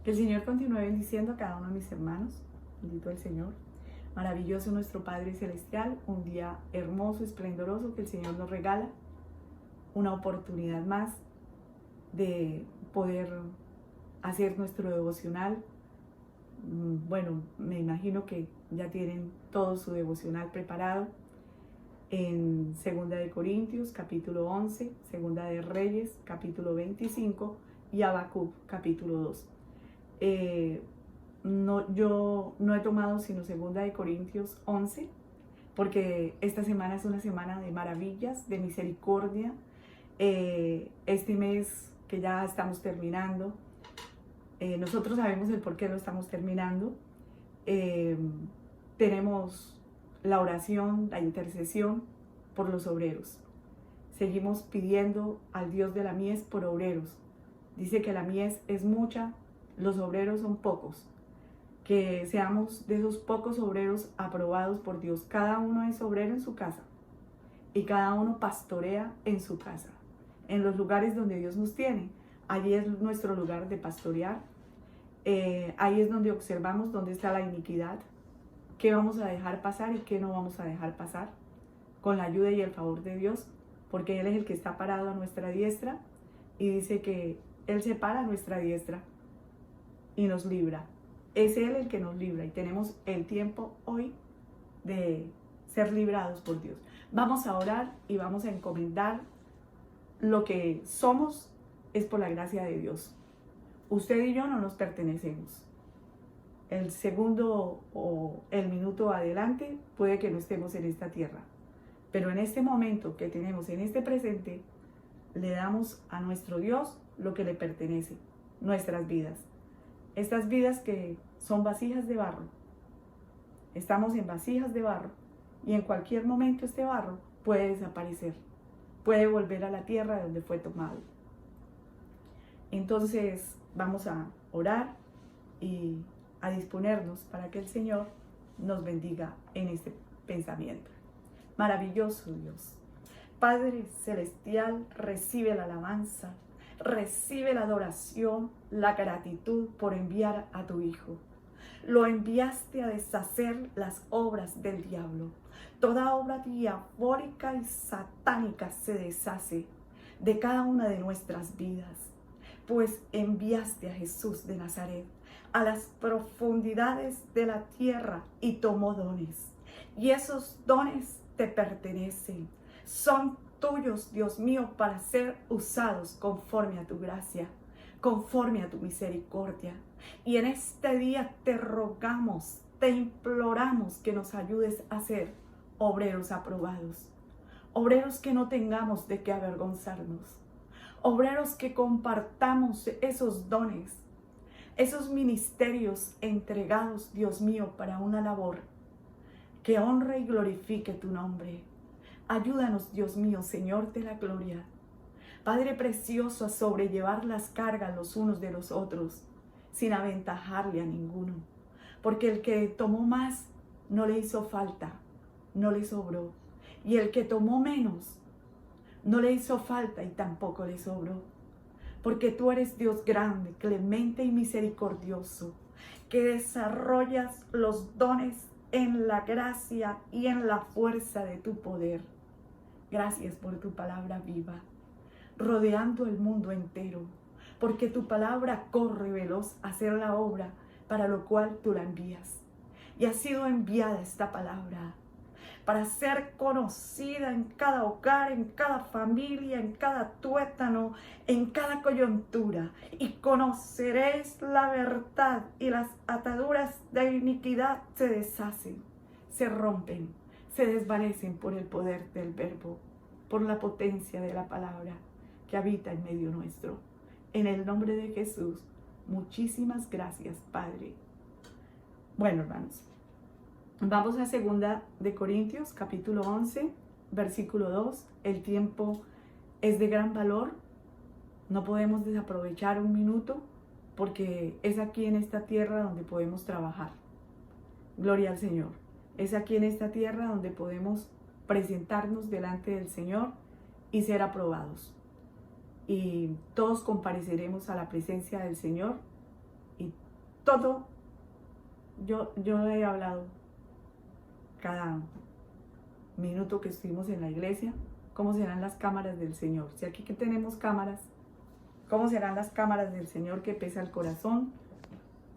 Que el Señor continúe bendiciendo a cada uno de mis hermanos. Bendito el Señor. Maravilloso nuestro Padre Celestial. Un día hermoso, esplendoroso que el Señor nos regala. Una oportunidad más de poder hacer nuestro devocional. Bueno, me imagino que ya tienen todo su devocional preparado. En 2 de Corintios, capítulo 11, 2 de Reyes, capítulo 25 y Habacuc, capítulo 2. Yo no he tomado sino 2 de Corintios 11, porque esta semana es una semana de maravillas, de misericordia. Este mes que ya estamos terminando, nosotros sabemos el por qué lo estamos terminando. Tenemos la oración, la intercesión por los obreros. Seguimos pidiendo al Dios de la mies por obreros. Dice que la mies es mucha, los obreros son pocos. Que seamos de esos pocos obreros aprobados por Dios. Cada uno es obrero en su casa y cada uno pastorea en su casa, en los lugares donde Dios nos tiene. Allí es nuestro lugar de pastorear. Ahí es donde observamos dónde está la iniquidad, qué vamos a dejar pasar y qué no vamos a dejar pasar, con la ayuda y el favor de Dios, porque Él es el que está parado a nuestra diestra y dice que Él se para a nuestra diestra y nos libra. Es Él el que nos libra y tenemos el tiempo hoy de ser librados por Dios. Vamos a orar y vamos a encomendar lo que somos, es por la gracia de Dios. Usted y yo no nos pertenecemos. El segundo o el minuto adelante puede que no estemos en esta tierra. Pero en este momento que tenemos, en este presente, le damos a nuestro Dios lo que le pertenece, nuestras vidas. Estas vidas que son vasijas de barro. Estamos en vasijas de barro y en cualquier momento este barro puede desaparecer, puede volver a la tierra de donde fue tomado. Entonces vamos a orar y a disponernos para que el Señor nos bendiga en este pensamiento. Maravilloso Dios, Padre Celestial, recibe la alabanza, recibe la adoración, la gratitud por enviar a tu Hijo. Lo enviaste a deshacer las obras del diablo. Toda obra diabólica y satánica se deshace de cada una de nuestras vidas, pues enviaste a Jesús de Nazaret a las profundidades de la tierra y tomó dones. Y esos dones te pertenecen, son tuyos, Dios mío, para ser usados conforme a tu gracia, conforme a tu misericordia. Y en este día te rogamos, te imploramos que nos ayudes a ser obreros aprobados, obreros que no tengamos de qué avergonzarnos, obreros que compartamos esos dones, esos ministerios entregados, Dios mío, para una labor que honre y glorifique tu nombre. Ayúdanos, Dios mío, Señor de la gloria, Padre precioso, a sobrellevar las cargas los unos de los otros, sin aventajarle a ninguno. Porque el que tomó más no le hizo falta, no le sobró. Y el que tomó menos no le hizo falta y tampoco le sobró. Porque tú eres Dios grande, clemente y misericordioso, que desarrollas los dones en la gracia y en la fuerza de tu poder. Gracias por tu palabra viva, rodeando el mundo entero, porque tu palabra corre veloz a hacer la obra para lo cual tú la envías. Y ha sido enviada esta palabra para ser conocida en cada hogar, en cada familia, en cada tuétano, en cada coyuntura. Y conoceréis la verdad y las ataduras de iniquidad se deshacen, se rompen, se desvanecen por el poder del verbo, por la potencia de la palabra que habita en medio nuestro. En el nombre de Jesús, muchísimas gracias, Padre. Bueno, hermanos, vamos a 2 de Corintios, capítulo 11, versículo 2. El tiempo es de gran valor. No podemos desaprovechar un minuto porque es aquí en esta tierra donde podemos trabajar. Gloria al Señor. Es aquí en esta tierra donde podemos presentarnos delante del Señor y ser aprobados. Y todos compareceremos a la presencia del Señor Y todo, yo he hablado cada minuto que estuvimos en la iglesia, cómo serán las cámaras del Señor. Si aquí que tenemos cámaras, cómo serán las cámaras del Señor, que pesa el corazón,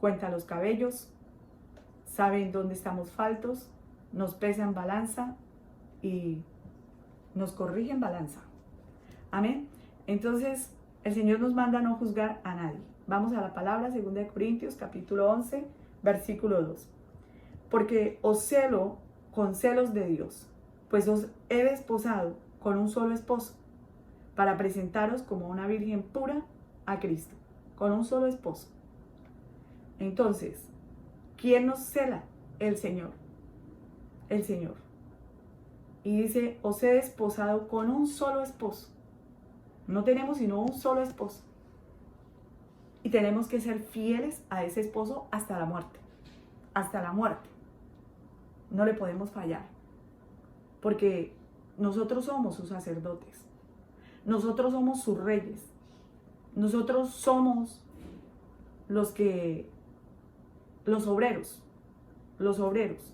cuenta los cabellos, sabe en dónde estamos faltos, nos pesa en balanza y nos corrige en balanza. Amén. Entonces, el Señor nos manda a no juzgar a nadie. Vamos a la palabra, 2 Corintios, capítulo 11, versículo 2. Porque os celo con celos de Dios, pues os he desposado con un solo esposo, para presentaros como una virgen pura a Cristo, con un solo esposo. Entonces, ¿quién nos cela? El Señor. El Señor. Y dice, os he desposado con un solo esposo. No tenemos sino un solo esposo. Y tenemos que ser fieles a ese esposo hasta la muerte. Hasta la muerte. No le podemos fallar. Porque nosotros somos sus sacerdotes. Nosotros somos sus reyes. Nosotros somos los obreros. Los obreros.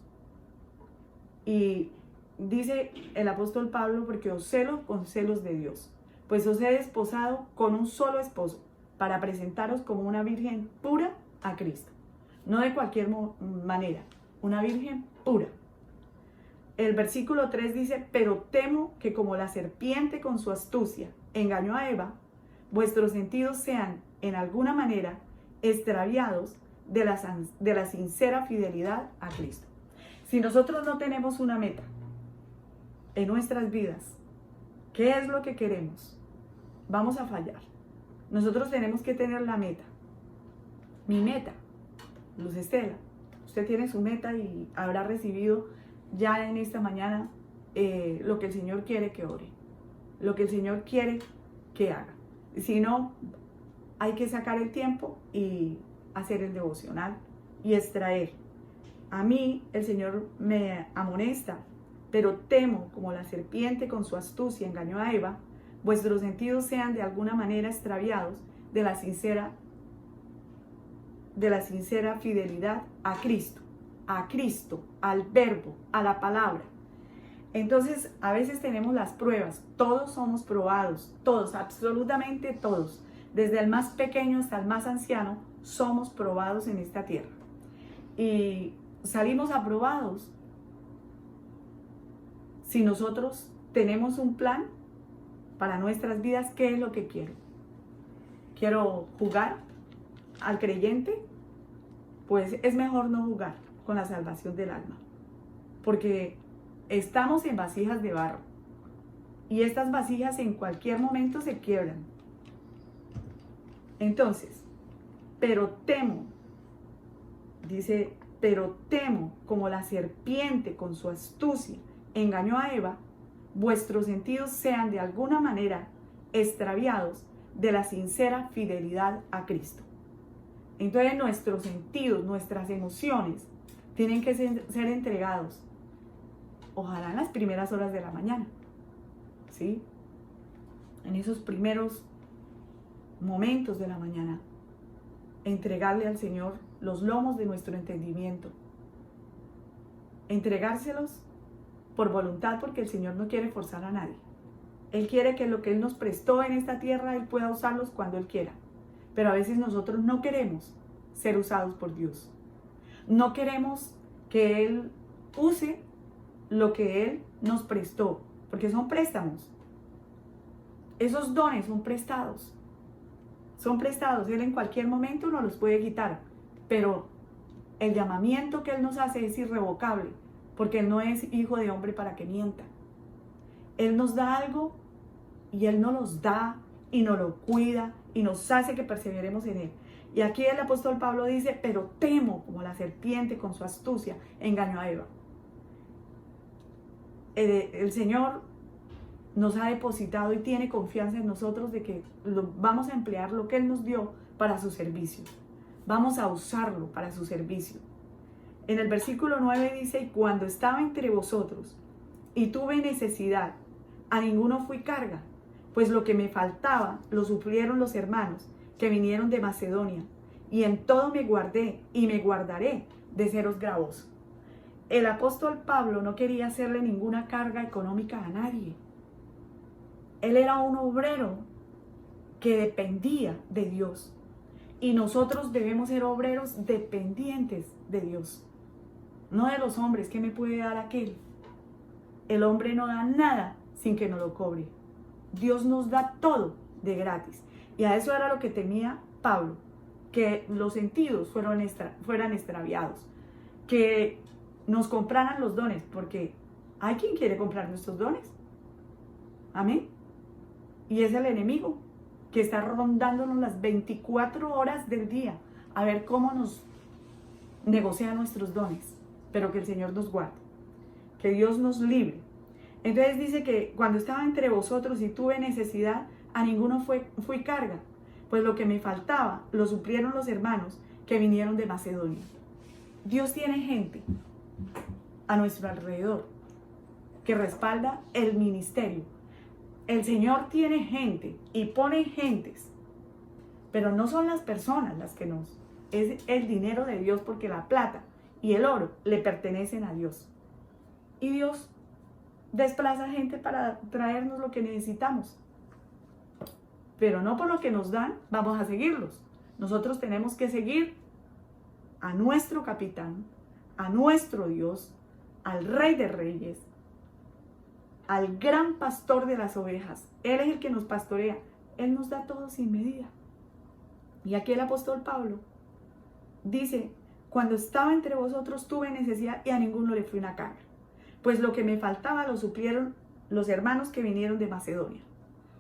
Y dice el apóstol Pablo, porque os celo con celos de Dios. Pues os he desposado con un solo esposo, para presentaros como una virgen pura a Cristo. No de cualquier manera, una virgen pura. El versículo 3 dice, pero temo que como la serpiente con su astucia engañó a Eva, vuestros sentidos sean en alguna manera extraviados de la sincera fidelidad a Cristo. Si nosotros no tenemos una meta en nuestras vidas, ¿qué es lo que queremos? Vamos a fallar. Nosotros tenemos que tener la meta. Mi meta, Luz Estela, usted tiene su meta y habrá recibido ya en esta mañana lo que el Señor quiere que ore, lo que el Señor quiere que haga. Si no, hay que sacar el tiempo y hacer el devocional y extraer. A mí el Señor me amonesta, pero temo como la serpiente con su astucia engañó a Eva, vuestros sentidos sean de alguna manera extraviados de la sincera fidelidad a Cristo, al verbo, a la palabra. Entonces, a veces tenemos las pruebas, todos somos probados, todos, absolutamente todos, desde el más pequeño hasta el más anciano, somos probados en esta tierra. Y salimos aprobados si nosotros tenemos un plan para nuestras vidas. ¿Qué es lo que quiero? ¿Quiero jugar al creyente? Pues es mejor no jugar con la salvación del alma, porque estamos en vasijas de barro y estas vasijas en cualquier momento se quiebran. Entonces, pero temo, dice, pero temo como la serpiente con su astucia engañó a Eva, vuestros sentidos sean de alguna manera extraviados de la sincera fidelidad a Cristo. Entonces nuestros sentidos, nuestras emociones tienen que ser entregados, ojalá en las primeras horas de la mañana, ¿sí? En esos primeros momentos de la mañana, entregarle al Señor los lomos de nuestro entendimiento, entregárselos por voluntad, porque el Señor no quiere forzar a nadie. Él quiere que lo que Él nos prestó en esta tierra, Él pueda usarlos cuando Él quiera. Pero a veces nosotros no queremos ser usados por Dios. No queremos que Él use lo que Él nos prestó, porque son préstamos. Esos dones son prestados. Son prestados. Él en cualquier momento nos los puede quitar. Pero el llamamiento que Él nos hace es irrevocable, porque Él no es hijo de hombre para que mienta. Él nos da algo y Él nos los da y nos lo cuida y nos hace que perseveremos en Él. Y aquí el apóstol Pablo dice, pero temo como la serpiente con su astucia engañó a Eva. El Señor nos ha depositado y tiene confianza en nosotros de que vamos a emplear lo que Él nos dio para su servicio. Vamos a usarlo para su servicio. En el versículo 9 dice, y cuando estaba entre vosotros y tuve necesidad, a ninguno fui carga, pues lo que me faltaba lo suplieron los hermanos que vinieron de Macedonia, y en todo me guardé y me guardaré de seros gravoso. El apóstol Pablo no quería hacerle ninguna carga económica a nadie. Él era un obrero que dependía de Dios. Y nosotros debemos ser obreros dependientes de Dios. No de los hombres, ¿qué me puede dar aquel? El hombre no da nada sin que nos lo cobre. Dios nos da todo de gratis. Y a eso era lo que temía Pablo, que los sentidos fueran extraviados, que nos compraran los dones, porque hay quien quiere comprar nuestros dones. Amén. Y es el enemigo que está rondándonos las 24 horas del día a ver cómo nos negocia nuestros dones, pero que el Señor nos guarde, que Dios nos libre. Entonces dice que cuando estaba entre vosotros y tuve necesidad, a ninguno fui carga, pues lo que me faltaba lo suplieron los hermanos que vinieron de Macedonia. Dios tiene gente a nuestro alrededor que respalda el ministerio. El Señor tiene gente y pone gentes, pero no son las personas las que es el dinero de Dios, porque la plata y el oro le pertenecen a Dios. Y Dios desplaza gente para traernos lo que necesitamos. Pero no por lo que nos dan vamos a seguirlos. Nosotros tenemos que seguir a nuestro capitán, a nuestro Dios, al Rey de Reyes, al gran pastor de las ovejas. Él es el que nos pastorea. Él nos da todo sin medida. Y aquí el apóstol Pablo dice: cuando estaba entre vosotros tuve necesidad y a ninguno le fui una carga, pues lo que me faltaba lo suplieron los hermanos que vinieron de Macedonia.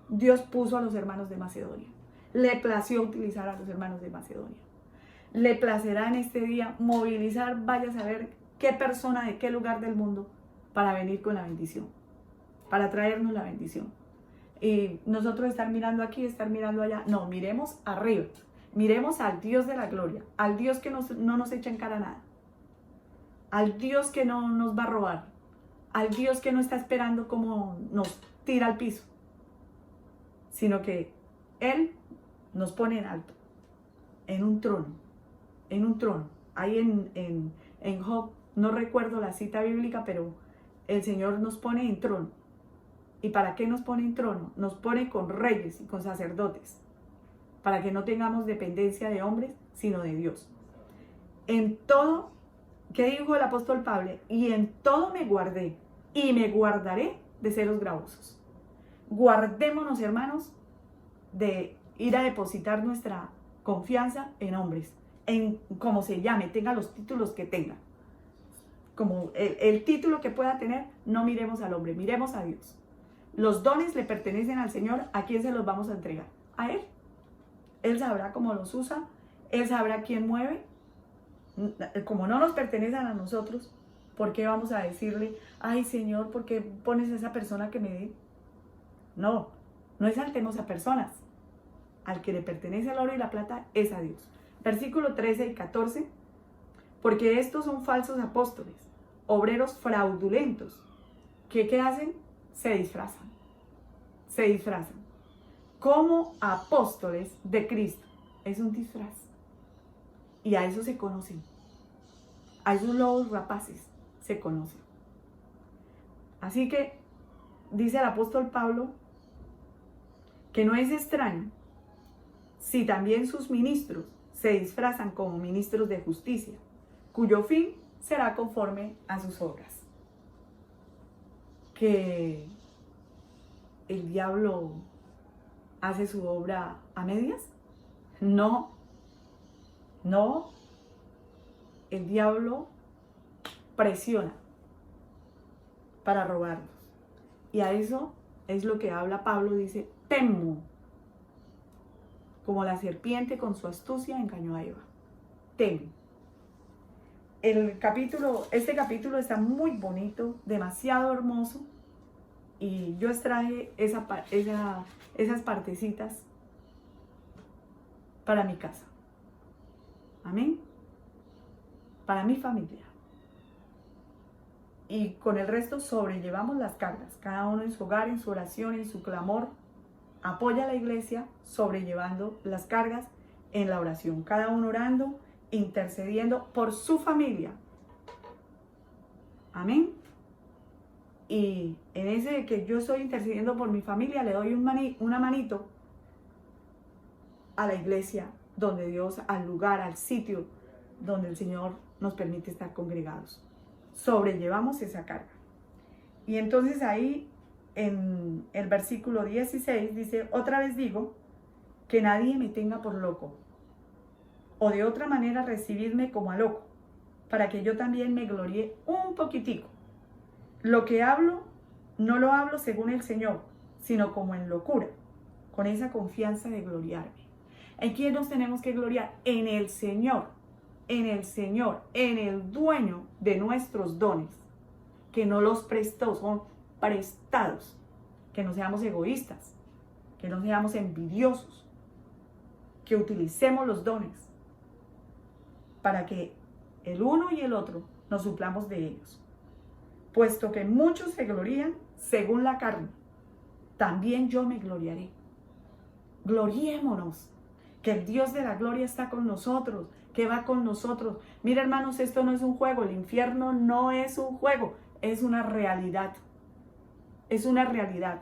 Dios puso a los hermanos de Macedonia. Le plació utilizar a los hermanos de Macedonia. Le placerá en este día movilizar, vaya a saber qué persona de qué lugar del mundo, para venir con la bendición, para traernos la bendición. Y nosotros estar mirando aquí, estar mirando allá. No, miremos arriba. Miremos al Dios de la gloria, al Dios que no nos echa en cara nada, al Dios que no nos va a robar, al Dios que no está esperando como nos tira al piso, sino que Él nos pone en alto, en un trono. Ahí en Job, no recuerdo la cita bíblica, pero el Señor nos pone en trono. ¿Y para qué nos pone en trono? Nos pone con reyes y con sacerdotes, para que no tengamos dependencia de hombres, sino de Dios. En todo, ¿qué dijo el apóstol Pablo? Y en todo me guardé, y me guardaré de celos gravosos. Guardémonos, hermanos, de ir a depositar nuestra confianza en hombres, en como se llame, tenga los títulos que tenga. Como el título que pueda tener, no miremos al hombre, miremos a Dios. Los dones le pertenecen al Señor. ¿A quién se los vamos a entregar? A Él. Él sabrá cómo los usa, Él sabrá quién mueve. Como no nos pertenecen a nosotros, ¿por qué vamos a decirle: ay Señor, ¿por qué pones a esa persona que me dé? No, no exaltemos a personas. Al que le pertenece el oro y la plata es a Dios. Versículo 13 y 14. Porque estos son falsos apóstoles, obreros fraudulentos, que ¿qué hacen? Se disfrazan. Como apóstoles de Cristo. Es un disfraz. Y a eso se conocen. A esos lobos rapaces se conocen. Así que dice el apóstol Pablo que no es extraño si también sus ministros se disfrazan como ministros de justicia, cuyo fin será conforme a sus obras. Que el diablo hace su obra a medias. No, el diablo presiona para robarnos. Y a eso es lo que habla Pablo, dice: temo, como la serpiente con su astucia engañó a Eva. Temo. Este capítulo está muy bonito, demasiado hermoso, y yo extraje esas partecitas para mi casa. Amén. Para mi familia. Y con el resto sobrellevamos las cargas, cada uno en su hogar, en su oración, en su clamor. Apoya a la iglesia sobrellevando las cargas en la oración, cada uno orando, intercediendo por su familia. Amén. Y en ese de que yo estoy intercediendo por mi familia, le doy una manito a la iglesia, donde Dios, al lugar, al sitio donde el Señor nos permite estar congregados. Sobrellevamos esa carga. Y entonces ahí en el versículo 16 dice: otra vez digo, que nadie me tenga por loco, o de otra manera recibidme como a loco, para que yo también me gloríe un poquitico. Lo que hablo, no lo hablo según el Señor, sino como en locura, con esa confianza de gloriarme. ¿En quién nos tenemos que gloriar? En el Señor, en el Señor, en el dueño de nuestros dones, que no los prestó, son prestados. Que no seamos egoístas, que no seamos envidiosos, que utilicemos los dones para que el uno y el otro nos suplamos de ellos. Puesto que muchos se glorían según la carne, también yo me gloriaré. Gloriémonos, que el Dios de la gloria está con nosotros, que va con nosotros. Mira, hermanos, esto no es un juego, el infierno no es un juego, es una realidad. Es una realidad.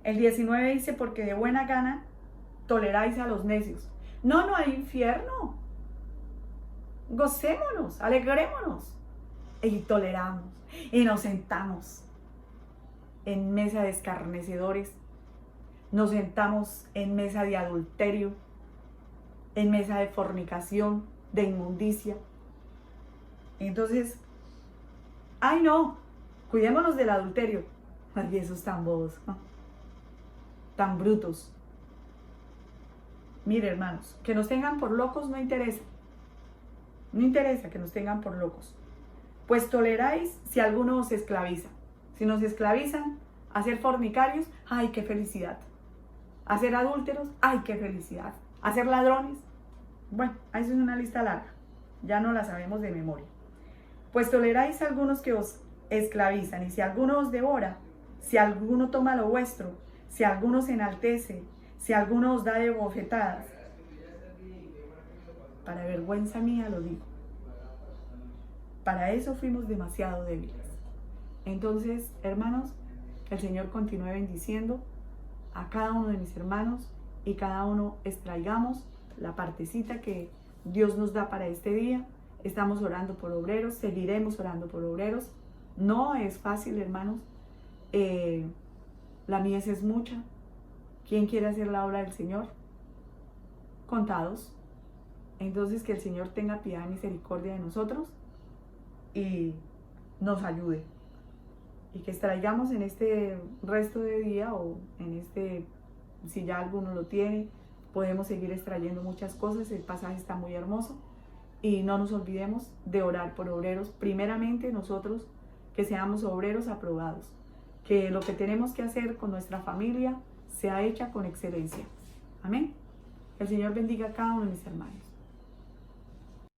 El 19 dice: porque de buena gana toleráis a los necios. No hay infierno. Gocémonos, alegrémonos. Y toleramos, y nos sentamos en mesa de escarnecedores, nos sentamos en mesa de adulterio, en mesa de fornicación, de inmundicia. Entonces, ¡ay no! Cuidémonos del adulterio. Ay, esos tan bobos, tan brutos. Mire, hermanos, que nos tengan por locos no interesa. No interesa que nos tengan por locos. Pues toleráis si alguno os esclaviza. Si nos esclavizan a ser fornicarios, ¡ay, qué felicidad! A ser adúlteros, ¡ay, qué felicidad! A ser ladrones, bueno, ahí es una lista larga. Ya no la sabemos de memoria. Pues toleráis a algunos que os esclavizan, y si alguno os devora, si alguno toma lo vuestro, si alguno se enaltece, si alguno os da de bofetadas, para vergüenza mía lo digo. Para eso fuimos demasiado débiles. Entonces, hermanos, que el Señor continúe bendiciendo a cada uno de mis hermanos, y cada uno extraigamos la partecita que Dios nos da para este día. Estamos orando por obreros, seguiremos orando por obreros. No es fácil, hermanos. La mies es mucha. ¿Quién quiere hacer la obra del Señor? Contados. Entonces, que el Señor tenga piedad y misericordia de nosotros y nos ayude. Y que extraigamos en este resto de día, o en este, si ya alguno lo tiene, podemos seguir extrayendo muchas cosas. El pasaje está muy hermoso. Y no nos olvidemos de orar por obreros. Primeramente nosotros, que seamos obreros aprobados. Que lo que tenemos que hacer con nuestra familia sea hecha con excelencia. Amén. El Señor bendiga a cada uno de mis hermanos.